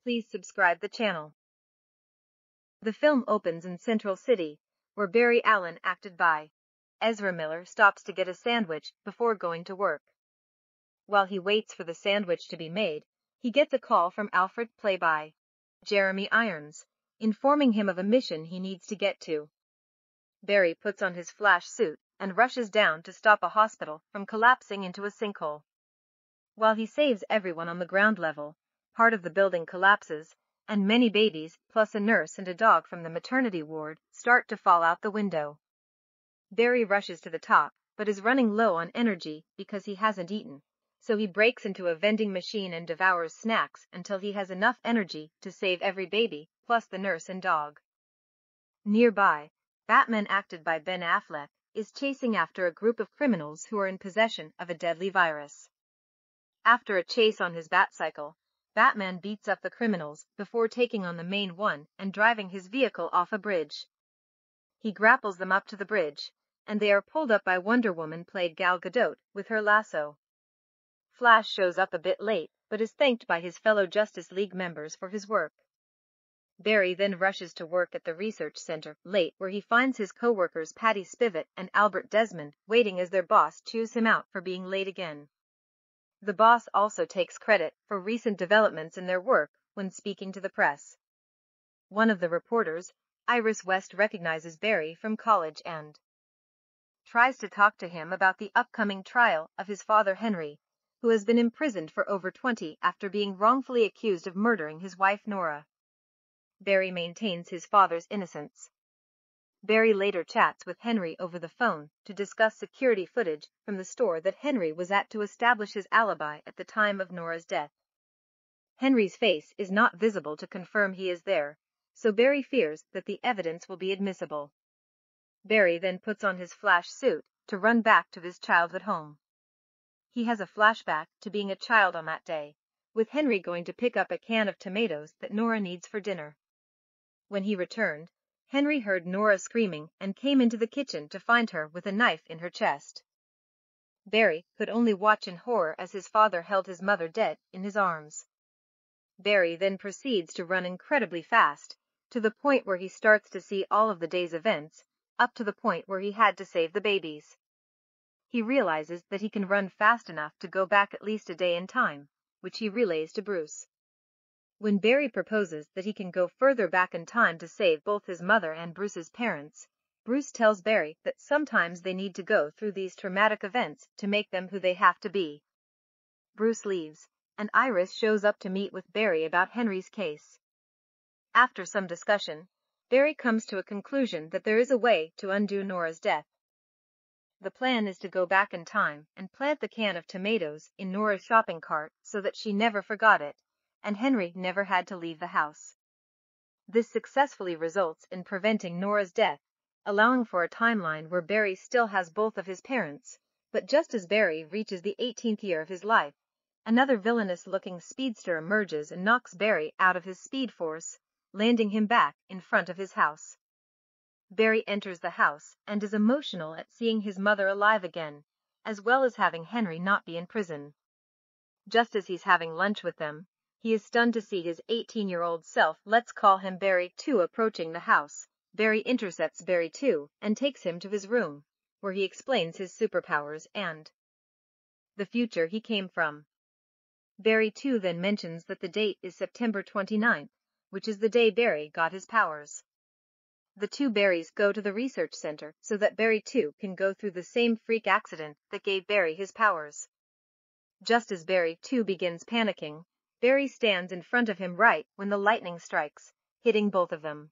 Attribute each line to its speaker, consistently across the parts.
Speaker 1: please subscribe the channel. The film opens in Central City, where Barry Allen, acted by Ezra Miller, stops to get a sandwich before going to work. While he waits for the sandwich to be made, he gets a call from Alfred, played by Jeremy Irons, informing him of a mission he needs to get to. Barry puts on his flash suit and rushes down to stop a hospital from collapsing into a sinkhole. While he saves everyone on the ground level, part of the building collapses, and many babies, plus a nurse and a dog from the maternity ward, start to fall out the window. Barry rushes to the top, but is running low on energy because he hasn't eaten, so he breaks into a vending machine and devours snacks until he has enough energy to save every baby, plus the nurse and dog. Nearby, Batman, acted by Ben Affleck, is chasing after a group of criminals who are in possession of a deadly virus. After a chase on his Batcycle, Batman beats up the criminals before taking on the main one and driving his vehicle off a bridge. He grapples them up to the bridge, and they are pulled up by Wonder Woman, played Gal Gadot, with her lasso. Flash shows up a bit late, but is thanked by his fellow Justice League members for his work. Barry then rushes to work at the research center late, where he finds his co-workers Patty Spivot and Albert Desmond waiting as their boss chews him out for being late again. The boss also takes credit for recent developments in their work when speaking to the press. One of the reporters, Iris West, recognizes Barry from college and tries to talk to him about the upcoming trial of his father Henry, who has been imprisoned for over 20 after being wrongfully accused of murdering his wife Nora. Barry maintains his father's innocence. Barry later chats with Henry over the phone to discuss security footage from the store that Henry was at to establish his alibi at the time of Nora's death. Henry's face is not visible to confirm he is there, so Barry fears that the evidence will be admissible. Barry then puts on his flash suit to run back to his childhood home. He has a flashback to being a child on that day, with Henry going to pick up a can of tomatoes that Nora needs for dinner. When he returned, Henry heard Nora screaming and came into the kitchen to find her with a knife in her chest. Barry could only watch in horror as his father held his mother dead in his arms. Barry then proceeds to run incredibly fast, to the point where he starts to see all of the day's events, up to the point where he had to save the babies. He realizes that he can run fast enough to go back at least a day in time, which he relays to Bruce. When Barry proposes that he can go further back in time to save both his mother and Bruce's parents, Bruce tells Barry that sometimes they need to go through these traumatic events to make them who they have to be. Bruce leaves, and Iris shows up to meet with Barry about Henry's case. After some discussion, Barry comes to a conclusion that there is a way to undo Nora's death. The plan is to go back in time and plant the can of tomatoes in Nora's shopping cart so that she never forgot it, and Henry never had to leave the house. This successfully results in preventing Nora's death, allowing for a timeline where Barry still has both of his parents, but just as Barry reaches the 18th year of his life, another villainous-looking speedster emerges and knocks Barry out of his speed force, landing him back in front of his house. Barry enters the house and is emotional at seeing his mother alive again, as well as having Henry not be in prison. Just as he's having lunch with them, he is stunned to see his 18-year-old self, let's call him Barry 2, approaching the house. Barry intercepts Barry 2 and takes him to his room, where he explains his superpowers and the future he came from. Barry 2 then mentions that the date is September 29th, which is the day Barry got his powers. The two Barrys go to the research center so that Barry 2 can go through the same freak accident that gave Barry his powers. Just as Barry 2 begins panicking, Barry stands in front of him right when the lightning strikes, hitting both of them.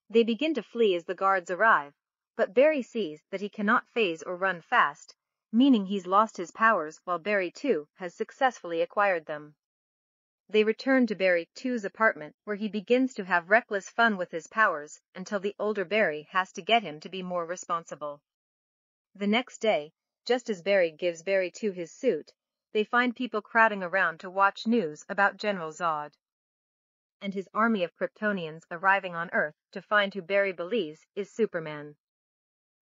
Speaker 1: They begin to flee as the guards arrive, but Barry sees that he cannot phase or run fast, meaning he's lost his powers while Barry 2 has successfully acquired them. They return to Barry 2's apartment, where he begins to have reckless fun with his powers until the older Barry has to get him to be more responsible. The next day, just as Barry gives Barry 2 his suit, they find people crowding around to watch news about General Zod and his army of Kryptonians arriving on Earth to find who Barry believes is Superman.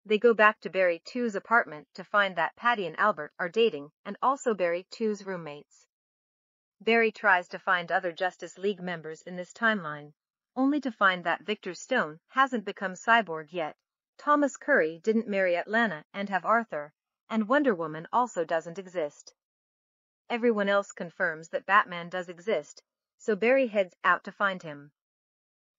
Speaker 1: They go back to Barry 2's apartment to find that Patty and Albert are dating, and also Barry 2's roommates. Barry tries to find other Justice League members in this timeline, only to find that Victor Stone hasn't become cyborg yet, Thomas Curry didn't marry Atlanta and have Arthur, and Wonder Woman also doesn't exist. Everyone else confirms that Batman does exist, so Barry heads out to find him.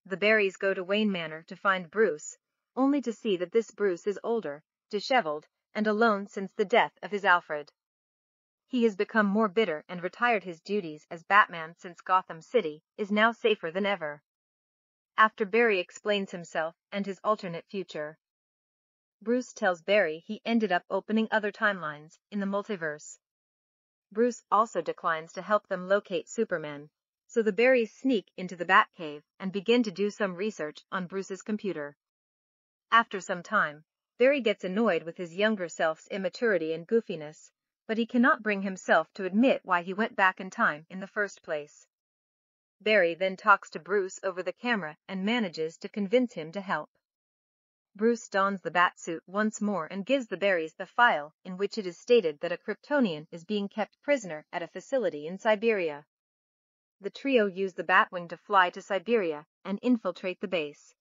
Speaker 1: The Barrys go to Wayne Manor to find Bruce, only to see that this Bruce is older, disheveled, and alone since the death of his Alfred. He has become more bitter and retired his duties as Batman since Gotham City is now safer than ever. After Barry explains himself and his alternate future, Bruce tells Barry he ended up opening other timelines in the multiverse. Bruce also declines to help them locate Superman, so the Barrys sneak into the Batcave and begin to do some research on Bruce's computer. After some time, Barry gets annoyed with his younger self's immaturity and goofiness, but he cannot bring himself to admit why he went back in time in the first place. Barry then talks to Bruce over the camera and manages to convince him to help. Bruce dons the Batsuit once more and gives the Barrys the file in which it is stated that a Kryptonian is being kept prisoner at a facility in Siberia. The trio use the Batwing to fly to Siberia and infiltrate the base.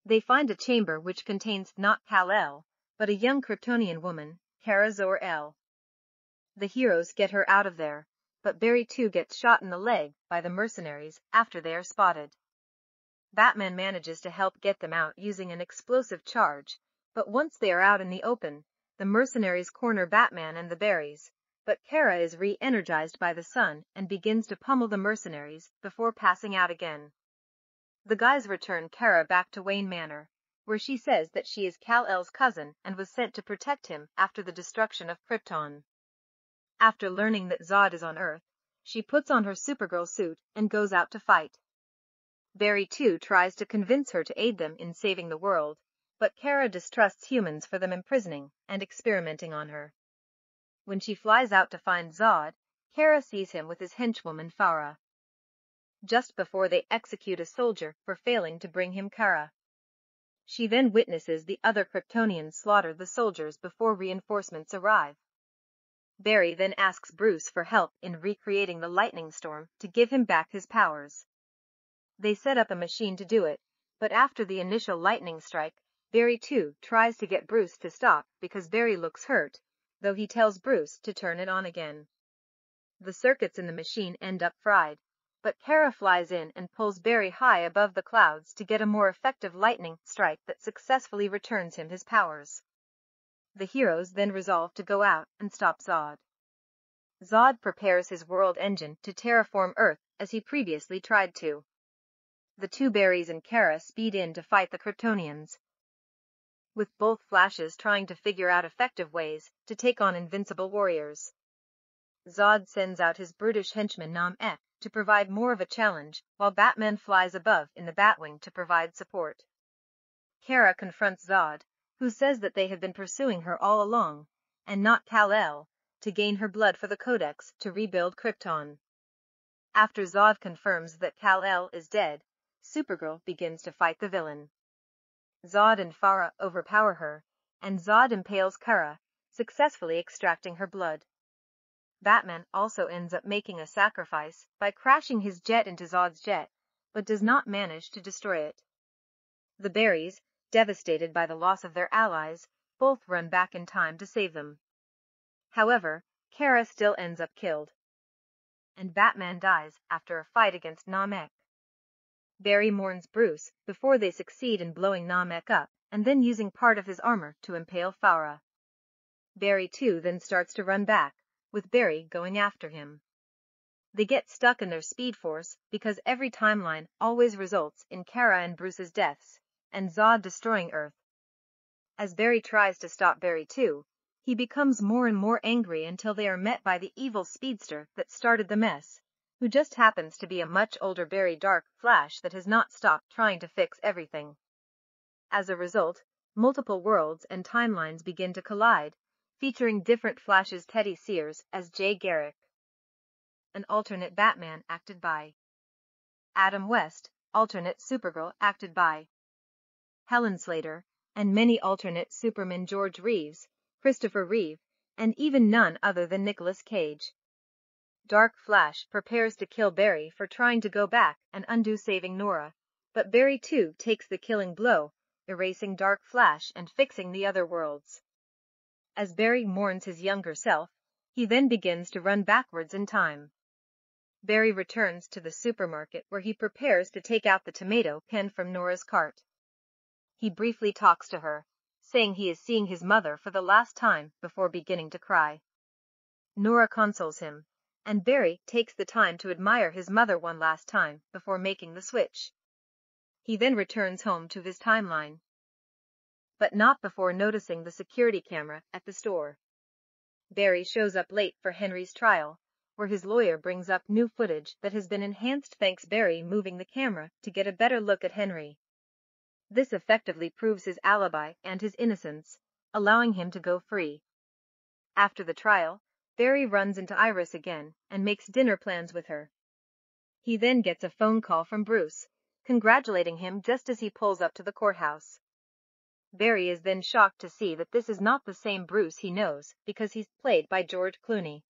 Speaker 1: They find a chamber which contains not Kal-El, but a young Kryptonian woman, Kara Zor-El. The heroes get her out of there, but Barry too gets shot in the leg by the mercenaries after they are spotted. Batman manages to help get them out using an explosive charge, but once they are out in the open, the mercenaries corner Batman and the Barrys, but Kara is re-energized by the sun and begins to pummel the mercenaries before passing out again. The guys return Kara back to Wayne Manor, where she says that she is Kal-El's cousin and was sent to protect him after the destruction of Krypton. After learning that Zod is on Earth, she puts on her Supergirl suit and goes out to fight. Barry too tries to convince her to aid them in saving the world, but Kara distrusts humans for them imprisoning and experimenting on her. When she flies out to find Zod, Kara sees him with his henchwoman Farah. Just before they execute a soldier for failing to bring him Kara. She then witnesses the other Kryptonians slaughter the soldiers before reinforcements arrive. Barry then asks Bruce for help in recreating the lightning storm to give him back his powers. They set up a machine to do it, but after the initial lightning strike, Barry too tries to get Bruce to stop because Barry looks hurt, though he tells Bruce to turn it on again. The circuits in the machine end up fried, but Kara flies in and pulls Barry high above the clouds to get a more effective lightning strike that successfully returns him his powers. The heroes then resolve to go out and stop Zod. Zod prepares his world engine to terraform Earth as he previously tried to. The two Barrys and Kara speed in to fight the Kryptonians, with both Flashes trying to figure out effective ways to take on invincible warriors. Zod sends out his brutish henchman Nam-Ek to provide more of a challenge, while Batman flies above in the Batwing to provide support. Kara confronts Zod, who says that they have been pursuing her all along, and not Kal-El, to gain her blood for the Codex to rebuild Krypton. After Zod confirms that Kal-El is dead, Supergirl begins to fight the villain. Zod and Farah overpower her, and Zod impales Kara, successfully extracting her blood. Batman also ends up making a sacrifice by crashing his jet into Zod's jet, but does not manage to destroy it. The Barrys, devastated by the loss of their allies, both run back in time to save them. However, Kara still ends up killed, and Batman dies after a fight against Nam-Ek. Barry mourns Bruce before they succeed in blowing Nam-Ek up, and then using part of his armor to impale Farah. Barry too then starts to run back, with Barry going after him. They get stuck in their Speed Force because every timeline always results in Kara and Bruce's deaths, and Zod destroying Earth. As Barry tries to stop Barry too, he becomes more and more angry until they are met by the evil speedster that started the mess, who just happens to be a much older Barry Dark Flash that has not stopped trying to fix everything. As a result, multiple worlds and timelines begin to collide, featuring different Flashes. Teddy Sears as Jay Garrick. An alternate Batman acted by Adam West, alternate Supergirl acted by Helen Slater, and many alternate Superman George Reeves, Christopher Reeve, and even none other than Nicolas Cage. Dark Flash prepares to kill Barry for trying to go back and undo saving Nora, but Barry too takes the killing blow, erasing Dark Flash and fixing the other worlds. As Barry mourns his younger self, he then begins to run backwards in time. Barry returns to the supermarket where he prepares to take out the tomato can from Nora's cart. He briefly talks to her, saying he is seeing his mother for the last time before beginning to cry. Nora consoles him, and Barry takes the time to admire his mother one last time before making the switch. He then returns home to his timeline, but not before noticing the security camera at the store. Barry shows up late for Henry's trial, where his lawyer brings up new footage that has been enhanced thanks Barry moving the camera to get a better look at Henry. This effectively proves his alibi and his innocence, allowing him to go free. After the trial, Barry runs into Iris again and makes dinner plans with her. He then gets a phone call from Bruce, congratulating him just as he pulls up to the courthouse. Barry is then shocked to see that this is not the same Bruce he knows because he's played by George Clooney.